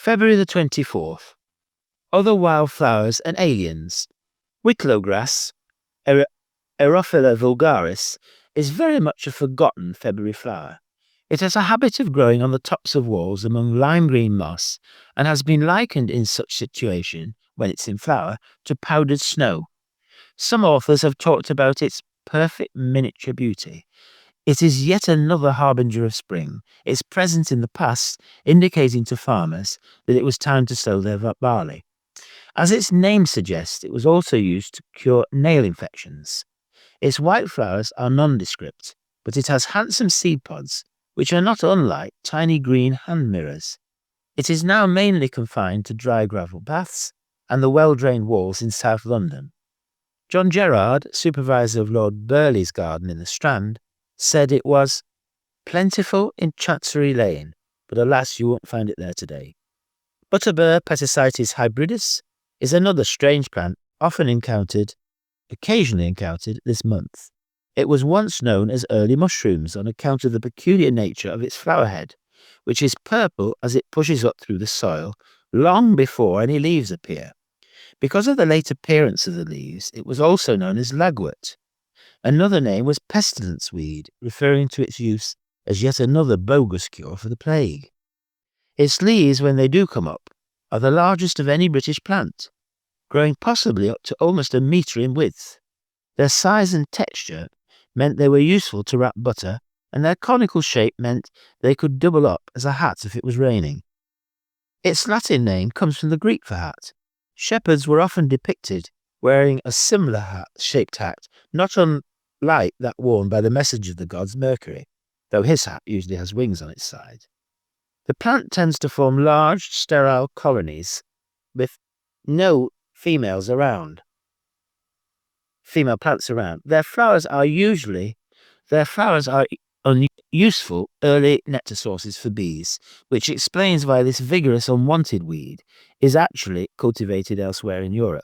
February the 24th. Other wildflowers and aliens. Whitlow grass, Erophila vulgaris, is very much a forgotten February flower. It has a habit of growing on the tops of walls among lime green moss and has been likened in such situation, when it's in flower, to powdered snow. Some authors have talked about its perfect miniature beauty. It is yet another harbinger of spring, its presence in the past indicating to farmers that it was time to sow their barley. As its name suggests, it was also used to cure nail infections. Its white flowers are nondescript, but it has handsome seed pods, which are not unlike tiny green hand mirrors. It is now mainly confined to dry gravel paths and the well-drained walls in South London. John Gerard, supervisor of Lord Burleigh's garden in the Strand, said it was plentiful in Chancery Lane, but alas, you won't find it there today. Butterbur Petasites hybridus is another strange plant occasionally encountered this month. It was once known as early mushrooms on account of the peculiar nature of its flower head, which is purple as it pushes up through the soil long before any leaves appear. Because of the late appearance of the leaves, it was also known as lagwort. Another name was pestilence weed, referring to its use as yet another bogus cure for the plague. Its leaves, when they do come up, are the largest of any British plant, growing possibly up to almost a metre in width. Their size and texture meant they were useful to wrap butter, and their conical shape meant they could double up as a hat if it was raining. Its Latin name comes from the Greek for hat. Shepherds were often depicted wearing a similar shaped hat, not unlike that worn by the messenger of the gods Mercury, though his hat usually has wings on its side. The plant tends to form large, sterile colonies with no female plants around. Their flowers are useful early nectar sources for bees, which explains why this vigorous unwanted weed is actually cultivated elsewhere in Europe.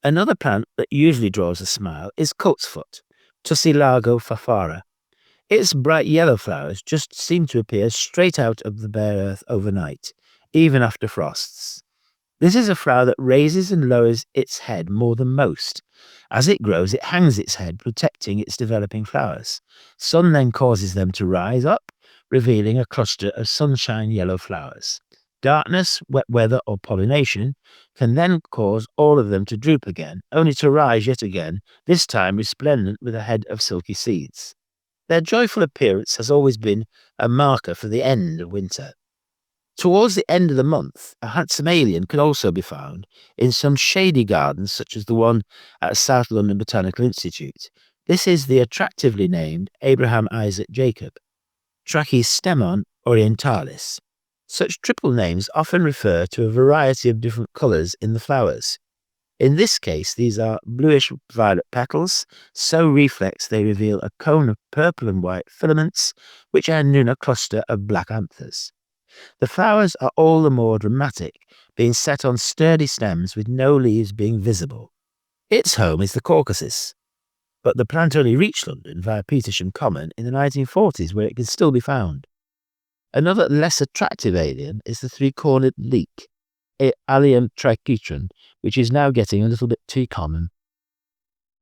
Another plant that usually draws a smile is Coltsfoot, Tussilago fafara. Its bright yellow flowers just seem to appear straight out of the bare earth overnight, even after frosts. This is a flower that raises and lowers its head more than most. As it grows, it hangs its head, protecting its developing flowers. Sun then causes them to rise up, revealing a cluster of sunshine yellow flowers. Darkness, wet weather, or pollination can then cause all of them to droop again, only to rise yet again, this time resplendent with a head of silky seeds. Their joyful appearance has always been a marker for the end of winter. Towards the end of the month, a handsome alien can also be found in some shady gardens such as the one at South London Botanical Institute. This is the attractively named Abraham Isaac Jacob, Trachystemon orientalis. Such triple names often refer to a variety of different colours in the flowers. In this case, these are bluish-violet petals, so reflex they reveal a cone of purple and white filaments, which end in a cluster of black anthers. The flowers are all the more dramatic, being set on sturdy stems with no leaves being visible. Its home is the Caucasus, but the plant only reached London via Petersham Common in the 1940s, where it can still be found. Another less attractive alien is the three-cornered leek, Allium trichitron, which is now getting a little bit too common